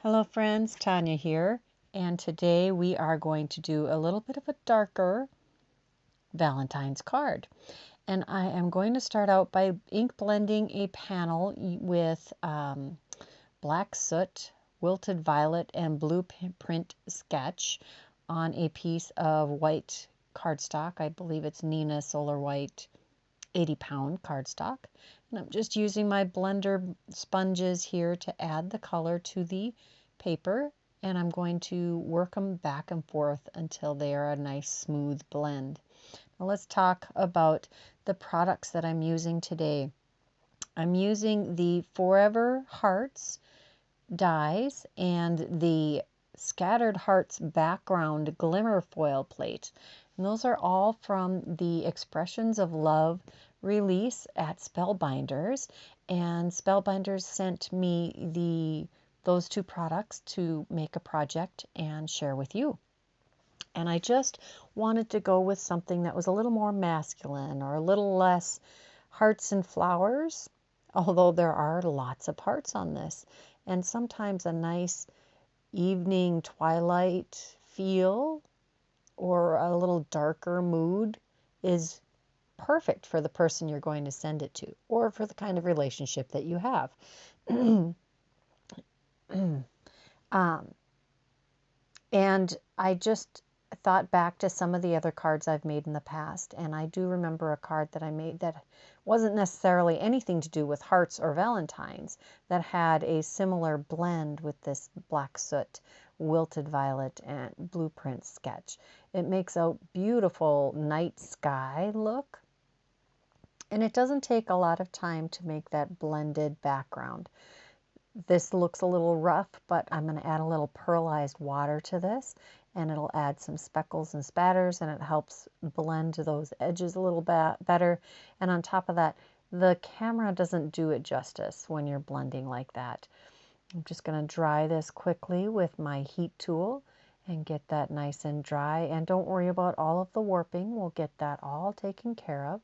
Hello friends, Tanya here, and today we are going to do a little bit of a darker Valentine's card. And I am going to start out by ink blending a panel with black soot, wilted violet, and blueprint sketch on a piece of white cardstock. I believe it's Nina Solar White 80-pound cardstock. And I'm just using my blender sponges here to add the color to the paper, and I'm going to work them back and forth until they are a nice smooth blend. Now let's talk about the products that I'm using today. I'm using the Forever Hearts dies and the Scattered Hearts background glimmer foil plate. And those are all from the Expressions of Love release at Spellbinders. And Spellbinders sent me those two products to make a project and share with you. And I just wanted to go with something that was a little more masculine or a little less hearts and flowers, although there are lots of hearts on this. And sometimes a nice evening twilight feel or a little darker mood is perfect for the person you're going to send it to or for the kind of relationship that you have. And I just thought back to some of the other cards I've made in the past, and I do remember a card that I made that wasn't necessarily anything to do with hearts or Valentines, that had a similar blend with this black soot, wilted violet, and blueprint sketch. It makes a beautiful night sky look, and it doesn't take a lot of time to make that blended background. This looks a little rough, but I'm going to add a little pearlized water to this, and it'll add some speckles and spatters, and it helps blend those edges a little bit better. And on top of that, the camera doesn't do it justice when you're blending like that. I'm just going to dry this quickly with my heat tool and get that nice and dry. And don't worry about all of the warping. We'll get that all taken care of.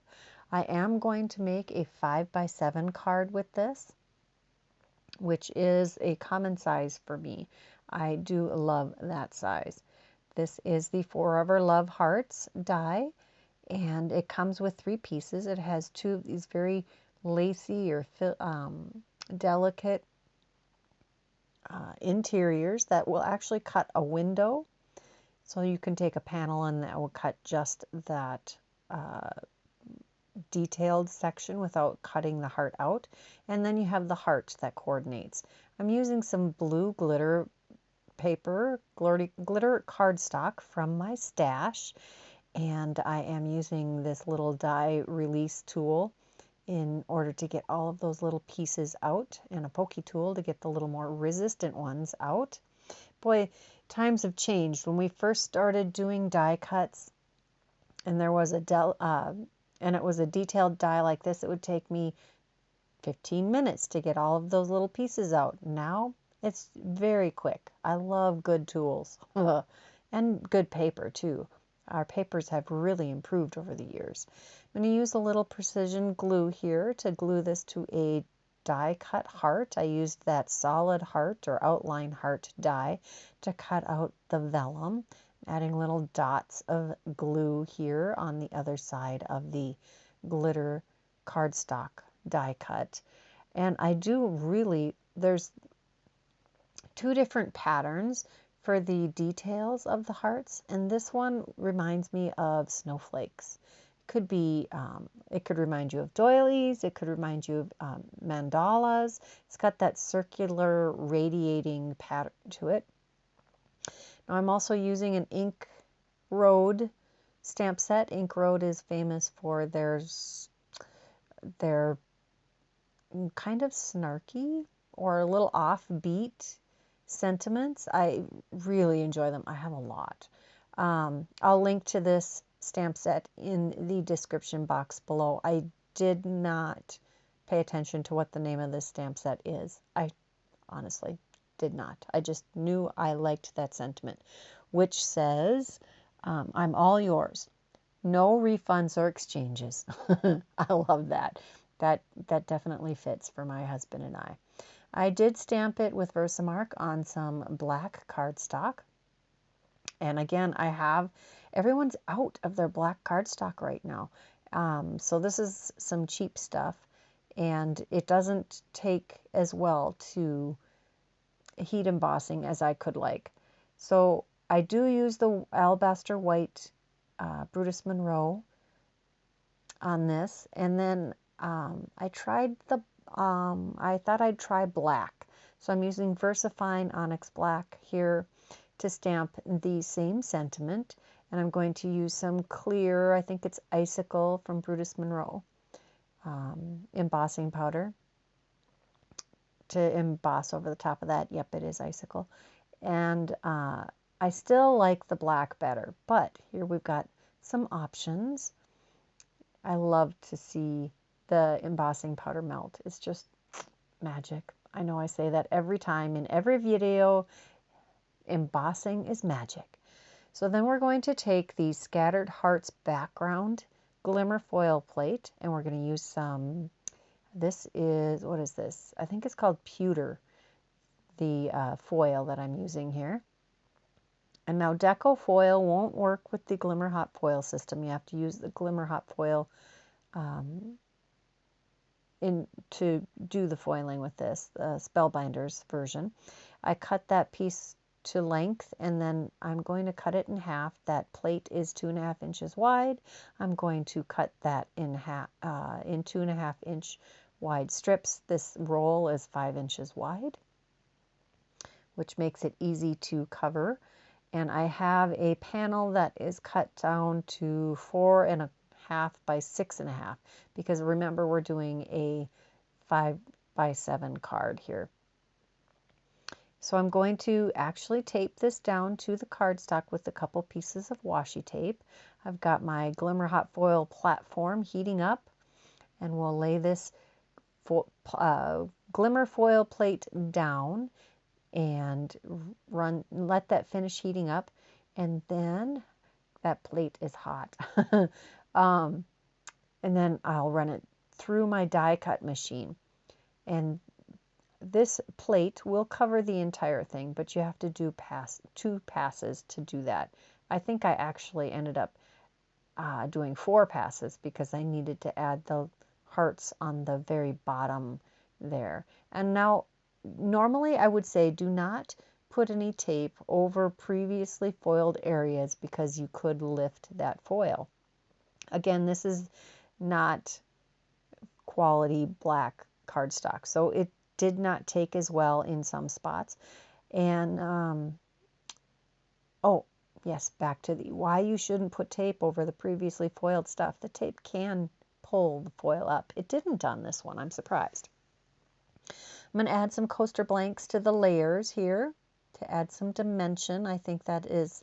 I am going to make a 5x7 card with this, which is a common size for me. I do love that size. This is the Forever Love Hearts die, and it comes with 3 pieces. It has 2 of these very lacy or delicate interiors that will actually cut a window. So you can take a panel and that will cut just that detailed section without cutting the heart out. And then you have the heart that coordinates. I'm using some blue glitter paper, glitter cardstock from my stash, and I am using this little die release tool in order to get all of those little pieces out, and a pokey tool to get the little more resistant ones out. Boy, times have changed. When we first started doing die cuts and there was and it was a detailed die like this, it would take me 15 minutes to get all of those little pieces out. Now it's very quick. I love good tools and good paper too. Our papers have really improved over the years. I'm going to use a little precision glue here to glue this to a die cut heart. I used that solid heart or outline heart die to cut out the vellum. Adding little dots of glue here on the other side of the glitter cardstock die cut. And I do really, there's 2 different patterns for the details of the hearts, and this one reminds me of snowflakes. It could be, it could remind you of doilies, it could remind you of mandalas. It's got that circular radiating pattern to it. Now I'm also using an Ink Road stamp set. Ink Road is famous for their kind of snarky or a little offbeat sentiments. I really enjoy them. I have a lot. I'll link to this stamp set in the description box below. I did not pay attention to what the name of this stamp set is. I honestly did not. I just knew I liked that sentiment, which says, I'm all yours. No refunds or exchanges. I love that. That definitely fits for my husband and I. I did stamp it with VersaMark on some black cardstock. And again, everyone's out of their black cardstock right now. So this is some cheap stuff, and it doesn't take as well to heat embossing as I could like. So I do use the Alabaster White Brutus Monroe on this, and then I thought I'd try black. So I'm using VersaFine Onyx Black here to stamp the same sentiment, and I'm going to use some clear, I think it's Icicle from Brutus Monroe, embossing powder to emboss over the top of that. Yep, it is Icicle. And I still like the black better, but here we've got some options. I love to see the embossing powder melt. It's just magic. I know I say that every time in every video. Embossing is magic. So then we're going to take the Scattered Hearts background Glimmer foil plate, and we're going to use some, this is, what is this? I think it's called Pewter, the foil that I'm using here. And now Deco foil won't work with the Glimmer hot foil system. You have to use the Glimmer hot foil to do the foiling with this, the Spellbinders version. I cut that piece to length, and then I'm going to cut it in half. That plate is 2.5 inches wide. I'm going to cut that in half, in 2.5 inch wide strips. This roll is 5 inches wide, which makes it easy to cover. And I have a panel that is cut down to 4.5 by 6.5, because remember, we're doing a 5x7 card here. So I'm going to actually tape this down to the cardstock with a couple pieces of washi tape. I've got my Glimmer hot foil platform heating up, and we'll lay this Glimmer foil plate down and let that finish heating up, and then that plate is hot. And then I'll run it through my die cut machine, and this plate will cover the entire thing, but you have to do 2 passes to do that. I think I actually ended up doing 4 passes because I needed to add the hearts on the very bottom there. And now, normally I would say do not put any tape over previously foiled areas because you could lift that foil. Again, this is not quality black cardstock, so it did not take as well in some spots. And oh yes, back to the why you shouldn't put tape over the previously foiled stuff. The tape can pull the foil up. It didn't on this one. I'm surprised. I'm going to add some coaster blanks to the layers here to add some dimension. I think that is,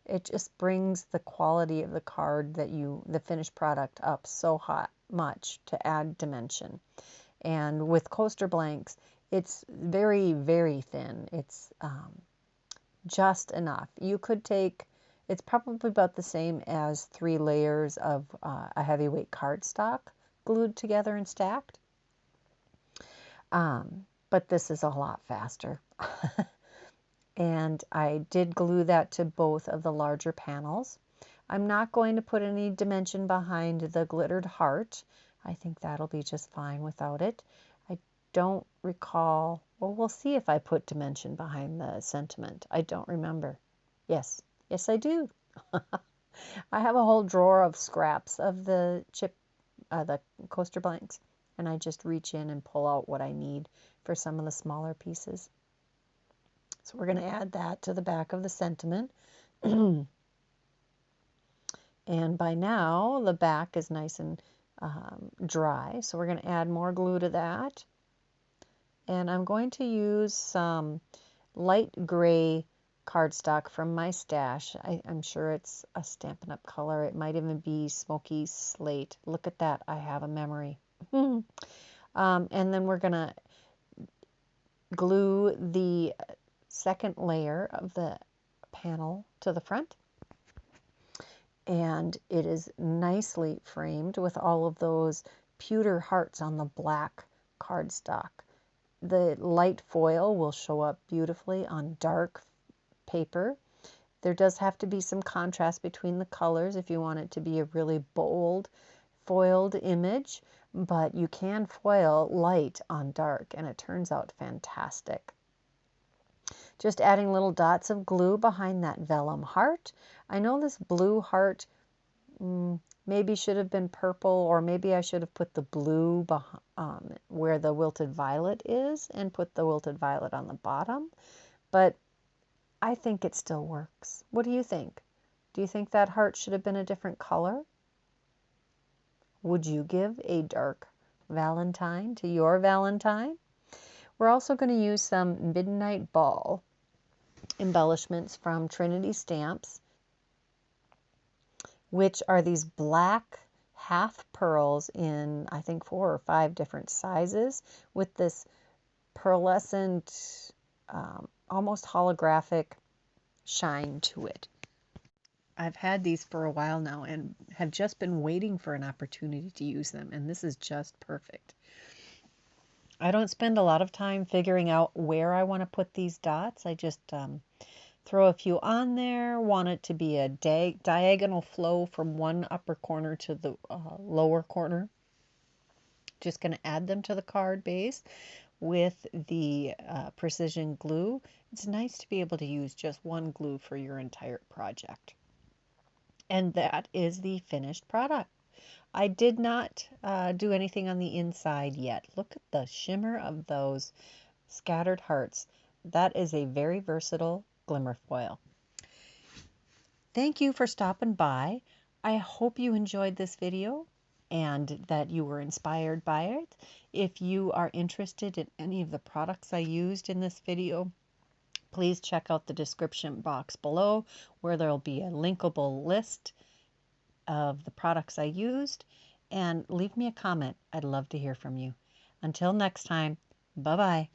it just brings the quality of the card the finished product up so much to add dimension. And with coaster blanks, it's very, very thin. It's just enough. You could take, it's probably about the same as 3 layers of a heavyweight cardstock glued together and stacked. But this is a lot faster. And I did glue that to both of the larger panels. I'm not going to put any dimension behind the glittered heart. I think that'll be just fine without it. I don't recall, well, we'll see if I put dimension behind the sentiment. I don't remember. Yes, I do. I have a whole drawer of scraps of the the coaster blanks, and I just reach in and pull out what I need for some of the smaller pieces. So we're going to add that to the back of the sentiment. And by now, the back is nice and dry. So we're going to add more glue to that. And I'm going to use some light gray cardstock from my stash. I'm sure it's a Stampin' Up! Color. It might even be smoky slate. Look at that. I have a memory. And then we're going to glue the second layer of the panel to the front, and it is nicely framed with all of those pewter hearts on the black cardstock. The light foil will show up beautifully on dark paper. There does have to be some contrast between the colors if you want it to be a really bold foiled image, but you can foil light on dark and it turns out fantastic. Just adding little dots of glue behind that vellum heart. I know this blue heart maybe should have been purple, or maybe I should have put the blue where the wilted violet is and put the wilted violet on the bottom, but I think it still works. What do you think? Do you think that heart should have been a different color? Would you give a dark Valentine to your Valentine? We're also going to use some Midnight Ball embellishments from Trinity Stamps, which are these black half pearls in, I think, 4 or 5 different sizes with this pearlescent, almost holographic shine to it. I've had these for a while now and have just been waiting for an opportunity to use them, and this is just perfect. I don't spend a lot of time figuring out where I want to put these dots. I just throw a few on there, want it to be a diagonal flow from one upper corner to the lower corner. Just going to add them to the card base with the precision glue. It's nice to be able to use just one glue for your entire project. And that is the finished product. I did not do anything on the inside yet. Look at the shimmer of those scattered hearts. That is a very versatile glimmer foil. Thank you for stopping by. I hope you enjoyed this video and that you were inspired by it. If you are interested in any of the products I used in this video, please check out the description box below where there will be a linkable list of the products I used, and leave me a comment. I'd love to hear from you. Until next time, bye-bye.